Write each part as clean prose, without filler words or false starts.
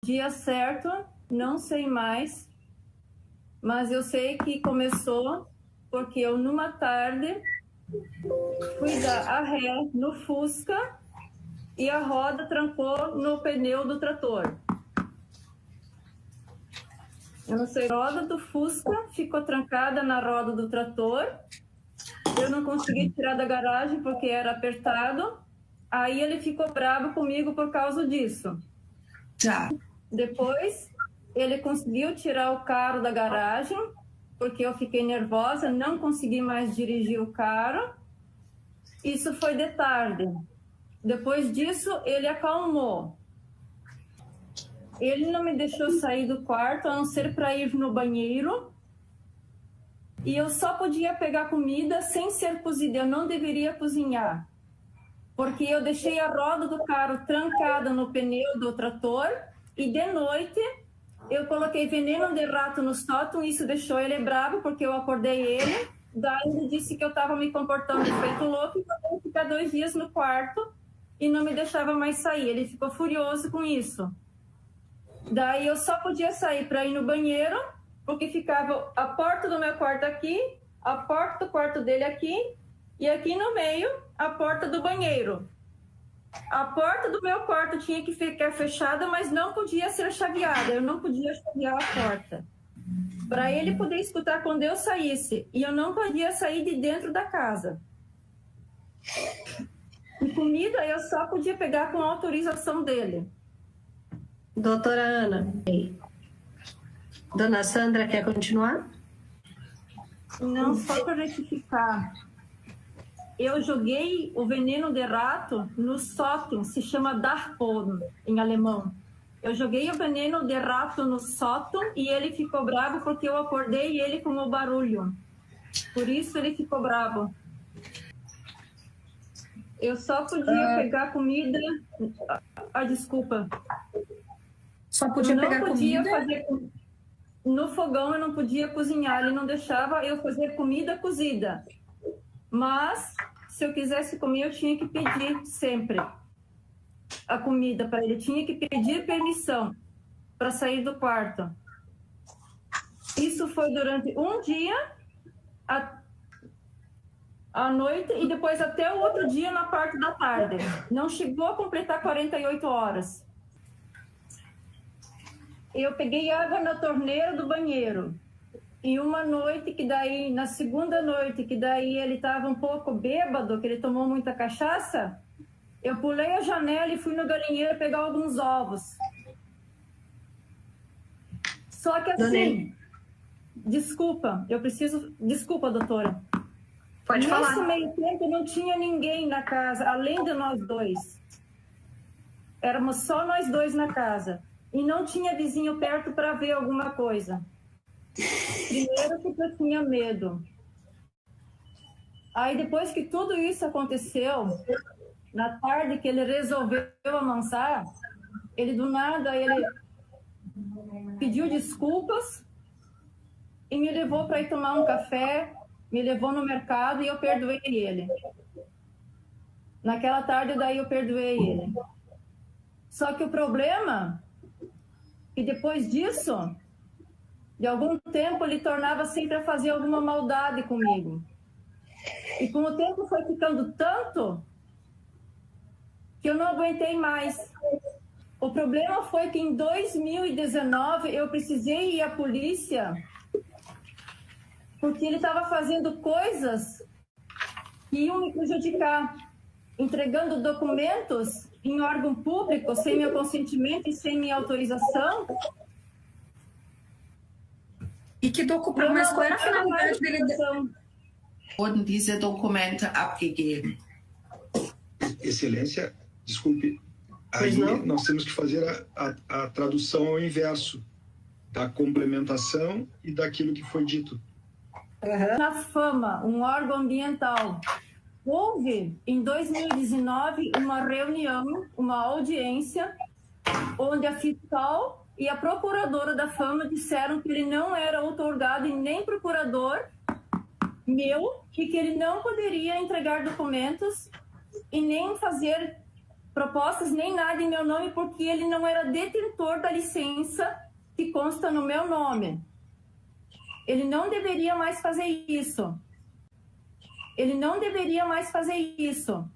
dia certo, não sei mais, mas eu sei que começou porque eu, numa tarde, fui dar a ré no Fusca e a roda trancou no pneu do trator. Eu não sei, a roda do Fusca ficou trancada na roda do trator. Eu não consegui tirar da garagem porque era apertado. Aí ele ficou bravo comigo por causa disso. Tá. Depois, ele conseguiu tirar o carro da garagem, porque eu fiquei nervosa, não consegui mais dirigir o carro. Isso foi de tarde. Depois disso, ele acalmou. Ele não me deixou sair do quarto, a não ser para ir no banheiro. E eu só podia pegar comida sem ser cozida. Eu não deveria cozinhar, porque eu deixei a roda do carro trancada no pneu do trator e de noite eu coloquei veneno de rato no sótão. Isso deixou ele bravo, porque eu acordei ele. Daí ele disse que eu estava me comportando feito louco e eu ia ficar 2 dias no quarto e não me deixava mais sair. Ele ficou furioso com isso. Daí eu só podia sair para ir no banheiro, porque ficava a porta do meu quarto aqui, a porta do quarto dele aqui, e aqui no meio, a porta do banheiro. A porta do meu quarto tinha que ficar fechada, mas não podia ser chaveada. Eu não podia chavear a porta, para ele poder escutar quando eu saísse. E eu não podia sair de dentro da casa. E comida eu só podia pegar com autorização dele. Doutora Ana, Dona Sandra quer continuar? Não, só para retificar. Eu joguei o veneno de rato no sótão, se chama Darpon, em alemão. Eu joguei o veneno de rato no sótão e ele ficou bravo porque eu acordei ele com o barulho. Por isso ele ficou bravo. Eu só podia pegar comida... desculpa. Só podia pegar comida? No fogão eu não podia cozinhar, ele não deixava eu fazer comida cozida. Mas, se eu quisesse comer, eu tinha que pedir sempre a comida para ele. Tinha que pedir permissão para sair do quarto. Isso foi durante um dia, à noite, e depois até o outro dia na parte da tarde. Não chegou a completar 48 horas. Eu peguei água na torneira do banheiro. E uma noite, que daí, na segunda noite, que daí ele estava um pouco bêbado, que ele tomou muita cachaça, eu pulei a janela e fui no galinheiro pegar alguns ovos. Só que assim, desculpa, desculpa, doutora. Pode falar. Nesse meio tempo não tinha ninguém na casa, além de nós dois. Éramos só nós dois na casa. E não tinha vizinho perto para ver alguma coisa. Primeiro porque eu tinha medo. Aí depois que tudo isso aconteceu, na tarde que ele resolveu amansar, ele do nada, ele pediu desculpas e me levou para ir tomar um café, me levou no mercado e eu perdoei ele. Naquela tarde daí eu perdoei ele. Só que o problema é que depois disso, de algum tempo, ele tornava sempre a fazer alguma maldade comigo. E com o tempo foi ficando tanto que eu não aguentei mais. O problema foi que em 2019 eu precisei ir à polícia porque ele estava fazendo coisas que iam me prejudicar, entregando documentos em órgão público sem meu consentimento e sem minha autorização. E que documento? Mas qual era a finalidade dele? Wurden diese Dokumente abgegeben? Excelência, desculpe, aí nós temos que fazer a tradução ao inverso da complementação e daquilo que foi dito. Na FAMA, um órgão ambiental, houve em 2019 uma reunião, uma audiência, onde a fiscal e a procuradora da FAMA disseram que ele não era outorgado e nem procurador meu, e que ele não poderia entregar documentos e nem fazer propostas nem nada em meu nome, porque ele não era detentor da licença que consta no meu nome. Ele não deveria mais fazer isso. Ele não deveria mais fazer isso.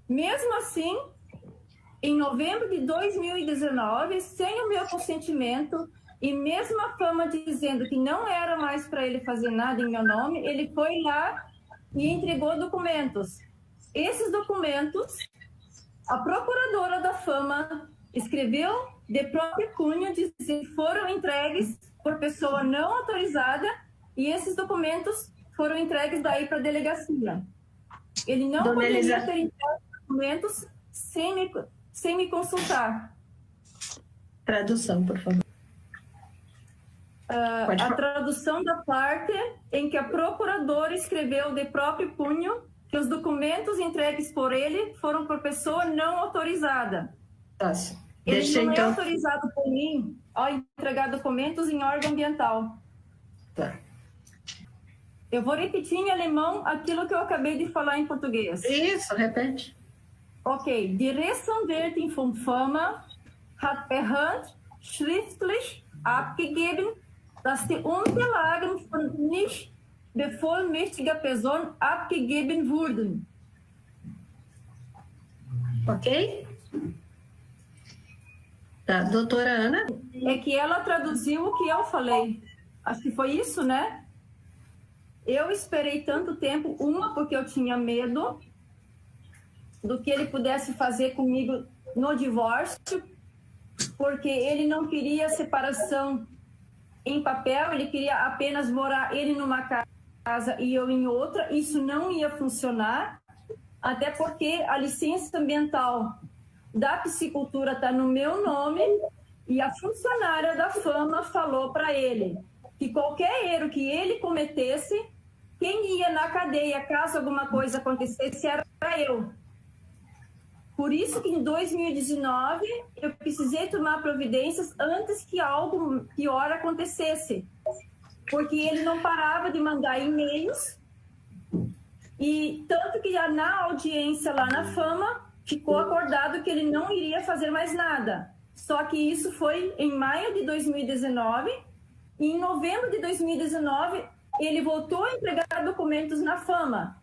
Mesmo assim, em novembro de 2019, sem o meu consentimento, e mesmo a Fama dizendo que não era mais para ele fazer nada em meu nome, ele foi lá e entregou documentos. Esses documentos, a procuradora da Fama escreveu de próprio punho, dizendo que foram entregues por pessoa não autorizada, e esses documentos foram entregues daí para a delegacia. Ele não Dona poderia Elisa... ter entregue documentos sem me consultar. Tradução, por favor. A tradução da parte em que a procuradora escreveu de próprio punho que os documentos entregues por ele foram por pessoa não autorizada. Nossa. Ele Deixa, não então... é autorizado por mim a entregar documentos em órgão ambiental. Tá. Eu vou repetir em alemão aquilo que eu acabei de falar em português. Isso, repete. Okay, die Rechtsanwältin von Fama hat per Hand schriftlich abgegeben, dass die Unterlagen von nicht bevollmächtiger Person abgegeben wurden. Ok? Tá, doutora Ana? É que ela traduziu o que eu falei. Acho que foi isso, né? Eu esperei tanto tempo, porque eu tinha medo do que ele pudesse fazer comigo no divórcio, porque ele não queria separação em papel, ele queria apenas morar ele numa casa e eu em outra. Isso não ia funcionar, até porque a licença ambiental da piscicultura está no meu nome, e a funcionária da Fama falou para ele que qualquer erro que ele cometesse, quem ia na cadeia caso alguma coisa acontecesse era eu. Por isso que em 2019 eu precisei tomar providências antes que algo pior acontecesse, porque ele não parava de mandar e-mails, e tanto que já na audiência lá na Fama ficou acordado que ele não iria fazer mais nada. Só que isso foi em maio de 2019, e em novembro de 2019 ele voltou a entregar documentos na Fama.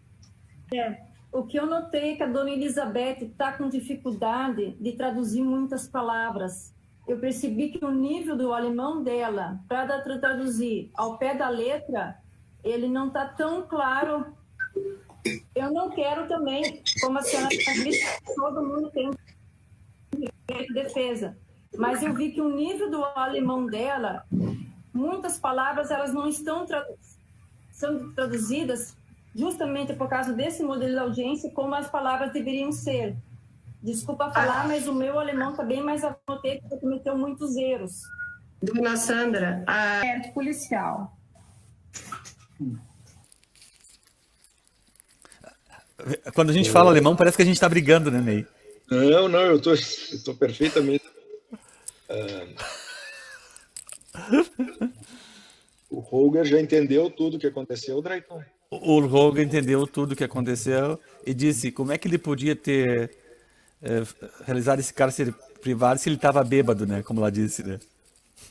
O que eu notei é que a dona Elizabeth está com dificuldade de traduzir muitas palavras. Eu percebi que o nível do alemão dela, para traduzir ao pé da letra, ele não está tão claro. Eu não quero também, como a senhora disse, todo mundo tem direito de defesa. Mas eu vi que o nível do alemão dela, muitas palavras elas não estão sendo traduzidas justamente por causa desse modelo de audiência, como as palavras deveriam ser. Desculpa falar, mas o meu alemão está bem mais anotei, porque cometeu muitos erros. Dona Sandra, policial. Quando a gente fala alemão, parece que a gente está brigando, né, Ney? Não, eu tô perfeitamente... O Holger já entendeu tudo o que aconteceu, Drayton? O Holger entendeu tudo o que aconteceu e disse como é que ele podia ter realizado esse cárcere privado se ele estava bêbado, né? Como ela disse, né?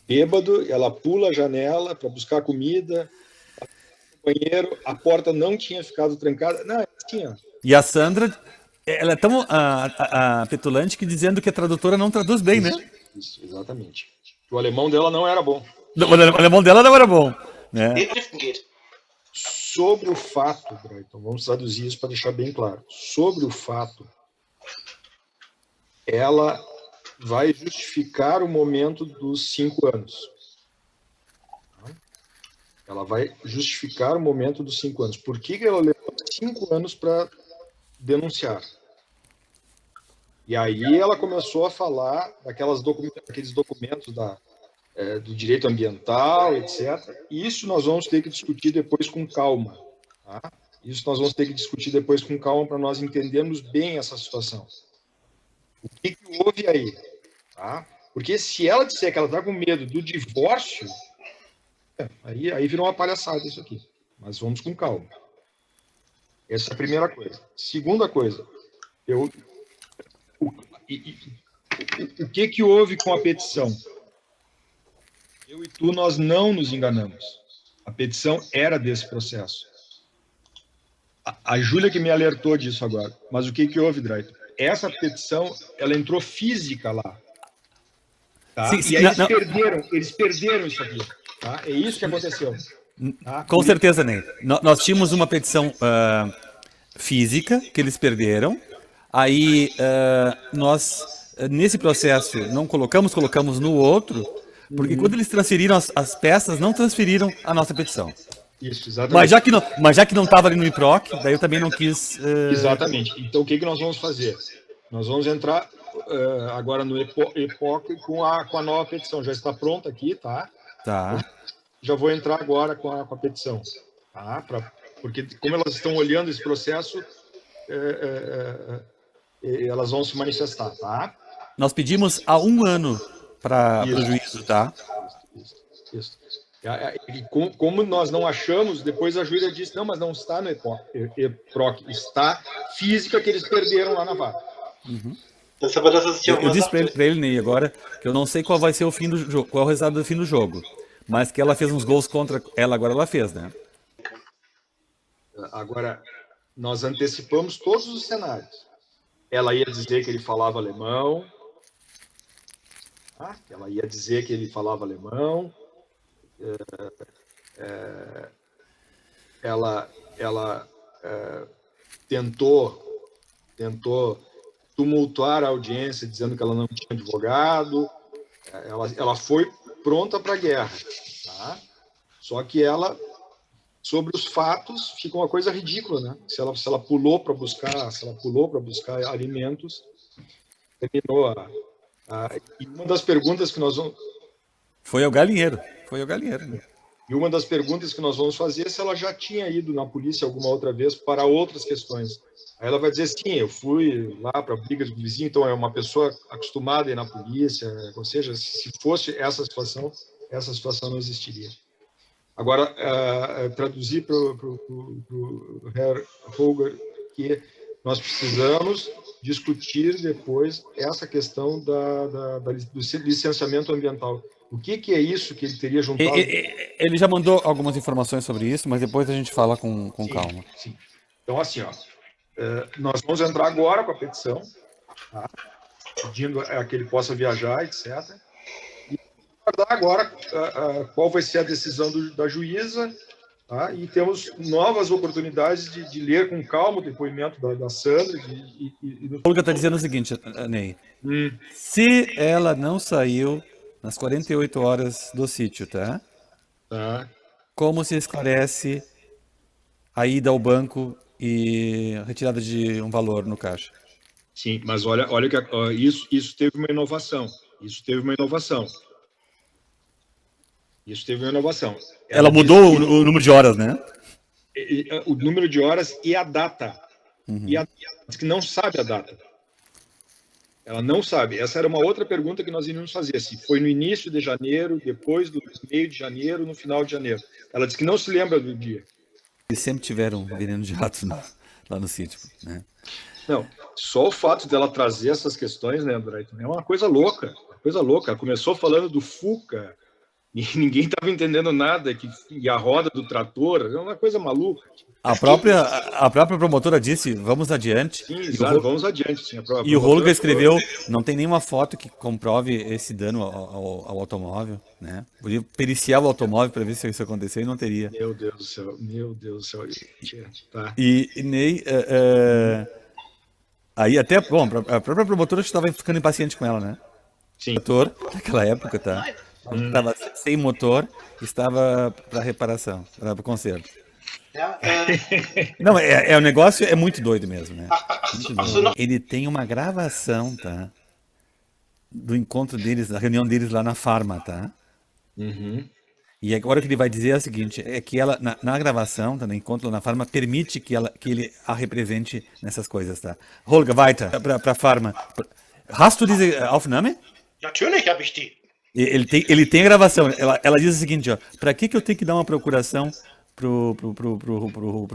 Bêbado, ela pula a janela para buscar comida, no banheiro, a porta não tinha ficado trancada. Não, tinha. E a Sandra, ela é tão petulante que dizendo que a tradutora não traduz bem, Isso, né? Isso, exatamente. O alemão dela não era bom. O alemão dela não era bom, né? Sobre o fato, Drayton, vamos traduzir isso para deixar bem claro. Sobre o fato, ela vai justificar o momento dos 5 anos. Ela vai justificar o momento dos 5 anos. Por que ela levou 5 anos para denunciar? E aí ela começou a falar daqueles documentos do direito ambiental, etc. Isso nós vamos ter que discutir depois com calma. Tá? Isso nós vamos ter que discutir depois com calma para nós entendermos bem essa situação. O que houve aí? Tá? Porque se ela disser que ela está com medo do divórcio, aí virou uma palhaçada isso aqui. Mas vamos com calma. Essa é a primeira coisa. Segunda coisa, o que houve com a petição? Eu e tu, nós não nos enganamos. A petição era desse processo. A Júlia que me alertou disso agora. Mas o que houve, Drayton? Essa petição, ela entrou física lá. Tá? Sim, sim, e aí não. eles perderam isso aqui. Tá? É isso que aconteceu. Tá? Com certeza, Ney. Nós tínhamos uma petição física que eles perderam. Aí nós, nesse processo, não colocamos no outro, porque quando eles transferiram as peças, não transferiram a nossa petição. Isso, exatamente. Mas já que não estava ali no IPROC, daí eu também não quis... Exatamente. Então, o que nós vamos fazer? Nós vamos entrar agora no EPOC com a nova petição. Já está pronta aqui, tá? Tá. Já vou entrar agora com a petição. Tá? Porque, como elas estão olhando esse processo, elas vão se manifestar, tá? Nós pedimos há 1 ano para o juízo, tá? Isso. E como nós não achamos, depois a Júlia disse, não, mas não está no EPROC, está física que eles perderam lá na vara. Uhum. Eu disse para ele, Ney, agora, que eu não sei qual vai ser o fim do jogo, qual é o resultado do fim do jogo, mas que ela fez uns gols contra ela, agora ela fez, né? Agora, nós antecipamos todos os cenários. Ela ia dizer que ele falava alemão, tá? Ela ia dizer que ele falava alemão, ela tentou tumultuar a audiência dizendo que ela não tinha advogado, ela foi pronta para a guerra, tá? Só que ela, sobre os fatos, fica uma coisa ridícula, né? Se ela pulou para buscar alimentos, terminou e uma das perguntas que nós vamos... Foi ao galinheiro, né? E uma das perguntas que nós vamos fazer é se ela já tinha ido na polícia alguma outra vez para outras questões. Aí ela vai dizer, sim, eu fui lá para brigas do vizinho, então é uma pessoa acostumada a ir na polícia, ou seja, se fosse essa situação não existiria. Agora, traduzir para o Herr Holger que nós precisamos discutir depois essa questão do licenciamento ambiental. O que é isso que ele teria juntado? Ele já mandou algumas informações sobre isso, mas depois a gente fala com calma. Sim. Então, assim, nós vamos entrar agora com a petição, tá? Pedindo que ele possa viajar, etc. E aguardar agora qual vai ser a decisão da juíza, tá? E temos novas oportunidades de ler com calma o depoimento da Sandra. A Olga está dizendo o seguinte, Ney. Se ela não saiu nas 48 horas do sítio, tá? Como se esclarece a ida ao banco e a retirada de um valor no caixa? Sim, mas olha que isso teve uma inovação. Ela mudou o número de horas, né? O número de horas e a data. Uhum. E ela diz que não sabe a data. Ela não sabe. Essa era uma outra pergunta que nós iríamos fazer. Se foi no início de janeiro, depois do meio de janeiro, no final de janeiro. Ela disse que não se lembra do dia. Eles sempre tiveram veneno de ratos lá no sítio, né? Não, só o fato dela trazer essas questões, né, André, é uma coisa louca. Ela começou falando do Fuca, e ninguém estava entendendo nada, e a roda do trator, é uma coisa maluca. A própria promotora disse, vamos adiante. Sim, exato, vamos adiante. Sim, e o Holger escreveu, não tem nenhuma foto que comprove esse dano ao automóvel, né? Podia periciar o automóvel para ver se isso aconteceu e não teria. Meu Deus do céu. Tá. E Ney, aí até, bom, a própria promotora estava ficando impaciente com ela, né? Sim. O motor, naquela época, tá? Estava sem motor, estava para reparação, para conserto. Não, o negócio é muito doido mesmo, né? Muito doido. Ele tem uma gravação, tá? Do encontro deles, da reunião deles lá na Farma, tá? Uhum. E agora o que ele vai dizer é o seguinte, é que ela, na gravação, tá, no encontro lá na Farma, permite que ele a represente nessas coisas, tá? Holger, weiter, pra Farma. Hast du diese Aufnahme? Natürlich habe ich die. Ele tem a gravação. Ela diz o seguinte, ó, pra que eu tenho que dar uma procuração pro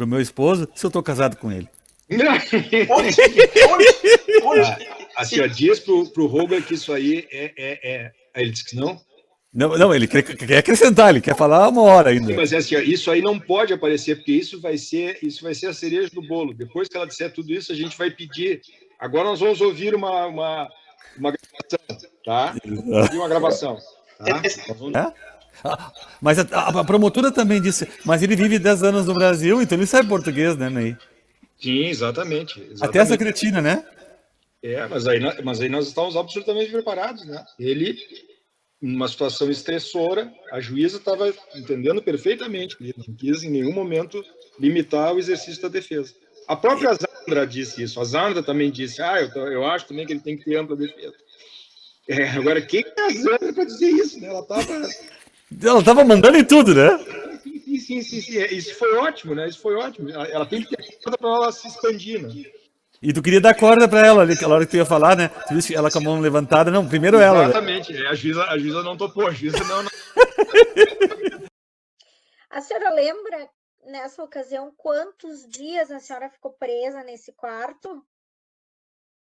meu esposo se eu tô casado com ele? Assim, ó, diz pro Robert que isso aí Aí ele disse que não. Não, ele quer acrescentar, ele quer falar 1 hora ainda. Sim, mas é assim, ó, isso aí não pode aparecer, porque isso vai ser a cereja do bolo. Depois que ela disser tudo isso, a gente vai pedir. Agora nós vamos ouvir uma gravação, tá? Ouvir uma gravação, tá? Mas a promotora também disse, mas ele vive 10 anos no Brasil, então ele sabe português, né, Ney? Sim, exatamente. Até essa cretina, né? Mas aí nós estávamos absolutamente preparados, né? Ele, numa situação estressora, a juíza estava entendendo perfeitamente que ele não quis em nenhum momento limitar o exercício da defesa. A própria Zandra disse isso. A Zandra também disse, eu acho também que ele tem que ter ampla defesa. Agora, quem é a Zandra para dizer isso? Né? Ela estava mandando em tudo, né? Sim. Isso foi ótimo, né? Isso foi ótimo. Ela tem que ter corda para ela se expandir, né? E tu queria dar corda para ela ali, aquela hora que tu ia falar, né? Tu disse que ela com a mão levantada. Não, primeiro ela. Exatamente. Né? A juíza não topou. A juíza não... A senhora lembra, nessa ocasião, quantos dias a senhora ficou presa nesse quarto?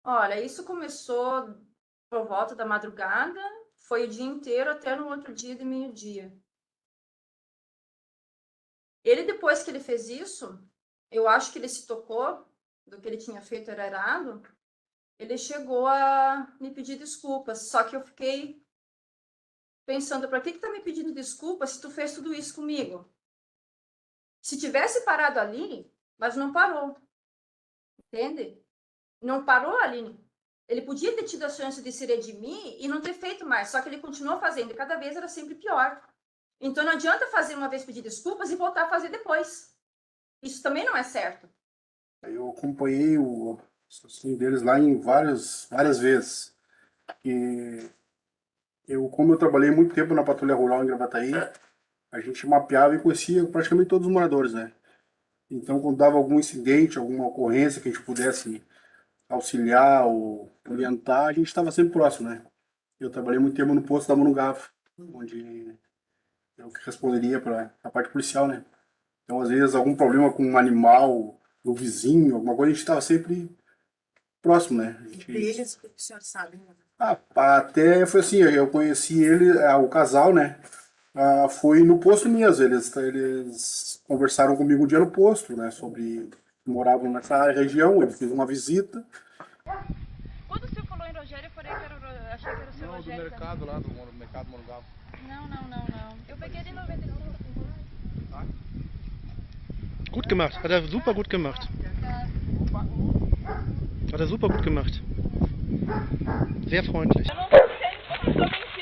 Olha, isso começou por volta da madrugada, foi o dia inteiro até no outro dia de meio-dia. Ele, depois que ele fez isso, eu acho que ele se tocou do que ele tinha feito era errado, ele chegou a me pedir desculpas, só que eu fiquei pensando, para que tá me pedindo desculpas se tu fez tudo isso comigo? Se tivesse parado ali, mas não parou, entende? Não parou ali. Ele podia ter tido a chance de se redimir e não ter feito mais, só que ele continuou fazendo, e cada vez era sempre pior. Então não adianta fazer uma vez pedir desculpas e voltar a fazer depois. Isso também não é certo. Eu acompanhei o assassino deles lá em várias vezes. E como eu trabalhei muito tempo na Patrulha Rural em Gravataí, a gente mapeava e conhecia praticamente todos os moradores, né? Então, quando dava algum incidente, alguma ocorrência que a gente pudesse auxiliar ou orientar, a gente estava sempre próximo, né? Eu trabalhei muito tempo no posto da Monogafo, onde eu que responderia para a parte policial, né? Então, às vezes, algum problema com um animal, do vizinho, alguma coisa, a gente estava sempre próximo, né? Deles, o senhor sabe, né? Até foi assim, eu conheci ele, o casal, né? Foi no posto mesmo, eles conversaram comigo um dia no posto, né? Sobre que moravam nessa região, ele fez uma visita. Quando o senhor falou em Rogério, eu falei que era, achei que era o seu Rogério. Não, do mercado também. Lá, do mercado Monogafo. Não. Eu peguei ele em 95. Gut gemacht, hat er super gut gemacht. Hat er super gut gemacht. Sehr freundlich.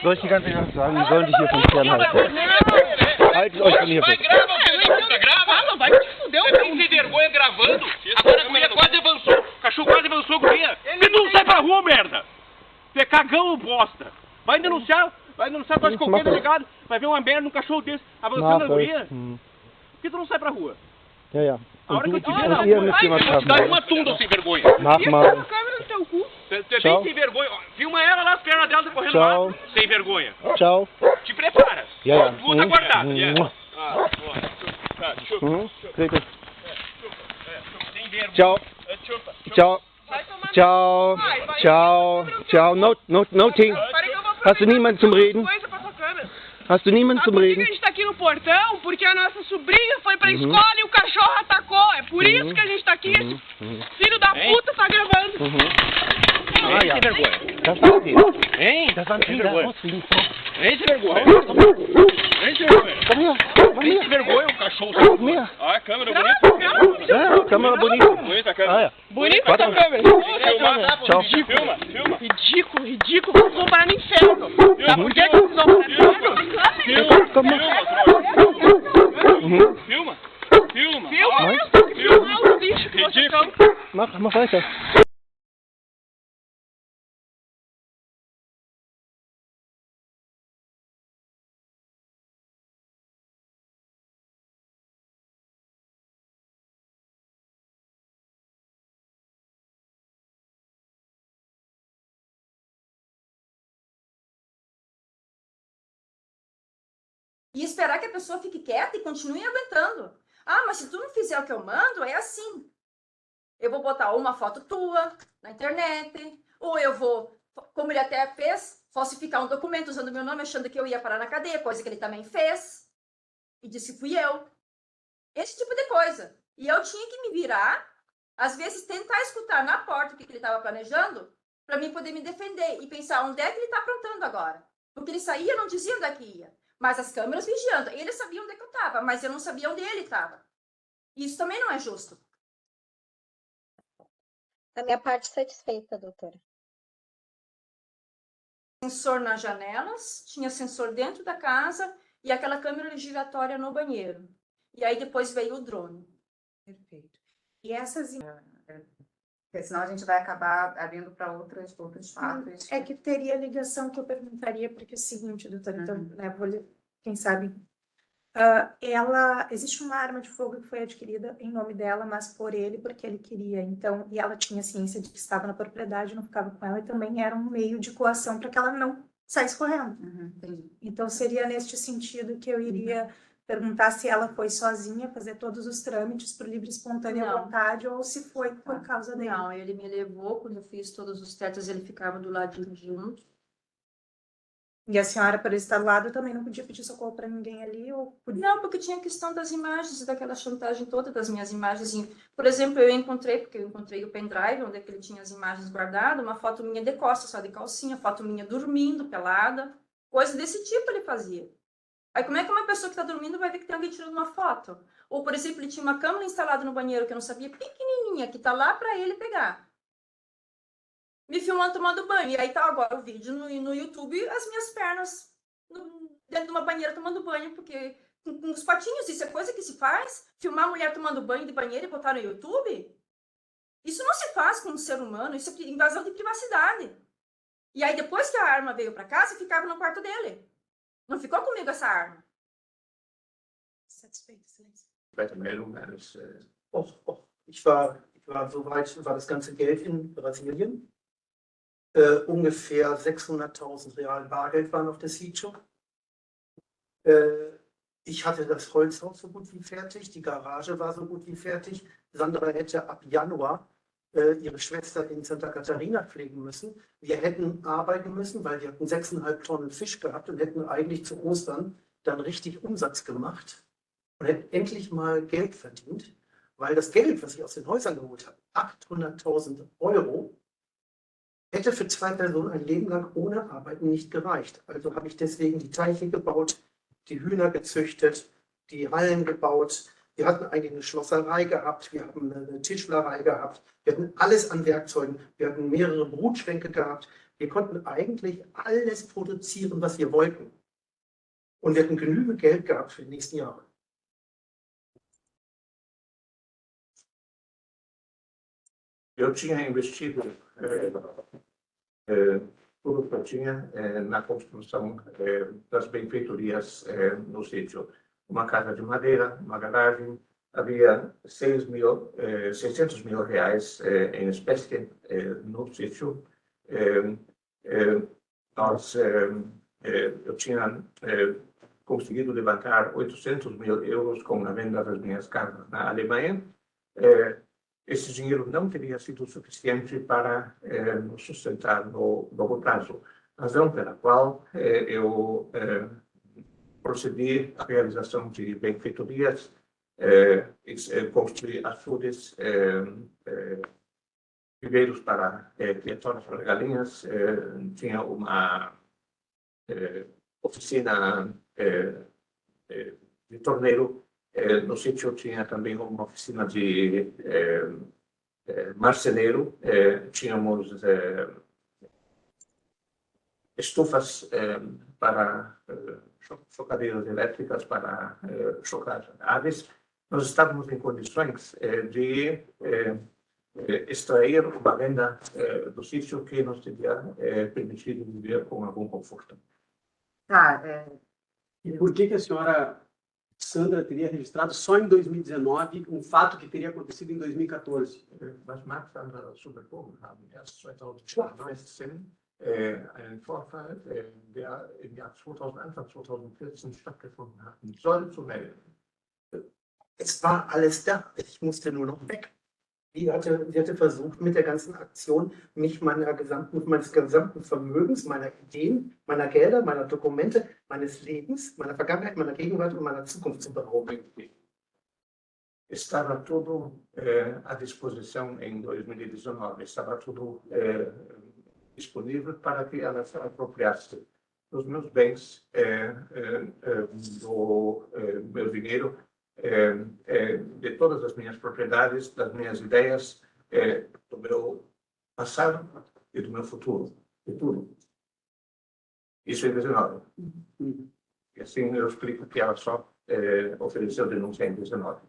Soll ich die ganze Nacht sagen, die sollen dich hier von fernhalten. Haltet euch von hier weg. Grava, vai te fuder, você tem vergonha gravando? Agora a guria quase avançou, o cachorro quase avançou a guria. E tu não sai pra rua, merda! Tu é cagão ou bosta? Vai denunciar com as coqueiras ligadas, vai ver uma merda num cachorro desse avançando a guria. Por que tu não sai pra rua? Ja. A hora que eu te ver na rua, eu vou te dar uma tunda sem vergonha. Mach mal. A câmera no teu cu. Você é bem sem vergonha. Filma ela lá, as pernas dela correndo lá, sem vergonha. Tchau. Te prepara. Ja. Tu tá guardado. Tchau. Tchau. No Ting. Hast du niemanden zum Reden? Hast du niemanden zum Reden? A gente tá aqui no portão porque a nossa sobrinha foi pra escola e o cachorro atacou. É por isso que a gente tá aqui. Esse filho da puta tá gravando. Sem vergonha. Das war viel. Hein? Das war Sem viel. vergonha. Sem vergonha. Sem vergonha. Sem vergonha o cachorro. Komm her. Ah, a câmera bonita. Ja, Kamera bonita. Bonita a câmera. Ah, ja. Bonita essa câmera. Tchau. Filma. Ridículo. Vocês vão parar no inferno. Sabe por que vocês vão parar no inferno? Filma. Filma os bichos que vocês estão. Mach weiter. E esperar que a pessoa fique quieta e continue aguentando. Ah, mas se tu não fizer o que eu mando, é assim. Eu vou botar uma foto tua na internet, ou eu vou, como ele até fez, falsificar um documento usando meu nome, achando que eu ia parar na cadeia, coisa que ele também fez, e disse que fui eu. Esse tipo de coisa. E eu tinha que me virar, às vezes tentar escutar na porta o que ele estava planejando, para mim poder me defender e pensar onde é que ele está aprontando agora. Porque ele saía, não dizia onde é que ia, mas as câmeras vigiando. Ele sabia onde é que eu estava, mas eu não sabia onde ele estava. Isso também não é justo. A minha parte satisfeita, doutora. Sensor nas janelas, tinha sensor dentro da casa e aquela câmera giratória no banheiro. E aí depois veio o drone. Perfeito. E essas... Porque senão a gente vai acabar abrindo para outros fatos. É que teria ligação que eu perguntaria, porque é o seguinte, doutora, então, né, vou ler, quem sabe... existe uma arma de fogo que foi adquirida em nome dela, mas por ele, porque ele queria. Então, e ela tinha ciência de que estava na propriedade, não ficava com ela, e também era um meio de coação para que ela não saísse correndo. Então, seria neste sentido que eu iria perguntar se ela foi sozinha fazer todos os trâmites por livre e espontânea vontade, ou se foi por causa dele. Não, ele me levou, quando eu fiz todos os testes, ele ficava do ladinho junto. E a senhora, por estar do lado, também não podia pedir socorro para ninguém ali? Ou... Não, porque tinha a questão das imagens, daquela chantagem toda das minhas imagens. Por exemplo, eu encontrei o pendrive, onde é que ele tinha as imagens guardadas, uma foto minha de costas, só de calcinha, foto minha dormindo, pelada, coisa desse tipo ele fazia. Aí como é que uma pessoa que está dormindo vai ver que tem alguém tirando uma foto? Ou, por exemplo, ele tinha uma câmera instalada no banheiro que eu não sabia, pequenininha, que está lá para ele pegar. Me filmando tomando banho. E aí tá agora o vídeo no YouTube, as minhas pernas dentro de uma banheira tomando banho, porque com os patinhos, isso é coisa que se faz? Filmar a mulher tomando banho de banheira e botar no YouTube? Isso não se faz com um ser humano, isso é invasão de privacidade. E aí depois que a arma veio para casa, ficava no quarto dele. Não ficou comigo essa arma. Satisfeito, excelência. Meldung eines. Ich war soweit, war das ganze Geld in Brasilien. Ungefähr 600.000 Real Bargeld waren auf der Sitio. Ich hatte das Holzhaus so gut wie fertig, die Garage war so gut wie fertig. Sandra hätte ab Januar ihre Schwester in Santa Catarina pflegen müssen. Wir hätten arbeiten müssen, weil wir hatten 6,5 Tonnen Fisch gehabt und hätten eigentlich zu Ostern dann richtig Umsatz gemacht und hätten endlich mal Geld verdient, weil das Geld, was ich aus den Häusern geholt habe, 800.000 Euro, hätte für 2 Personen ein Leben lang ohne Arbeiten nicht gereicht. Also habe ich deswegen die Teiche gebaut, die Hühner gezüchtet, die Hallen gebaut. Wir hatten eigentlich eine Schlosserei gehabt, wir haben eine Tischlerei gehabt, wir hatten alles an Werkzeugen, wir hatten mehrere Brutschränke gehabt. Wir konnten eigentlich alles produzieren, was wir wollten. Und wir hatten genügend Geld gehabt für die nächsten Jahre. Eu tinha investido tudo que eu tinha na construção das benfeitorias no sítio. Uma casa de madeira, uma garagem, havia 600 mil reais em espécie no sítio. Eu tinha conseguido levantar 800 mil euros com a venda das minhas casas na Alemanha. Esse dinheiro não teria sido suficiente para nos sustentar no longo prazo, razão pela qual eu procedi à realização de benfeitorias, construí açudes, viveiros para criatórios para galinhas, tinha uma oficina de torneiro. No sítio tinha também uma oficina de marceneiro, tínhamos estufas para chocadeiras elétricas para chocar aves. Nós estávamos em condições de extrair uma renda do sítio que nos teria permitido viver com algum conforto. E por que a senhora Sandra teria registrado só em 2019 um fato que teria acontecido em 2014? Was mag Sandra Superbogen haben? Erst 2019 einen Vorfall, der im Jahr Anfang 2014 stattgefunden hat, soll zu melden. Es war alles da, ich musste nur noch weg. Sie hatte versucht, mit der ganzen Aktion mich meines gesamten Vermögens, meiner Ideen, meiner Gelder, meiner Dokumente, meines Lebens, meiner Vergangenheit, meiner Gegenwart und meiner Zukunft zu berauben. Estava tudo à disposição em 2019, estava tudo disponível para que ela se apropriasse dos meus bens, do meu dinheiro, de todas as minhas propriedades, das minhas ideias, do meu passado e do meu futuro, de tudo. Isso em 19. E assim eu explico que ela só ofereceu denúncia em 19.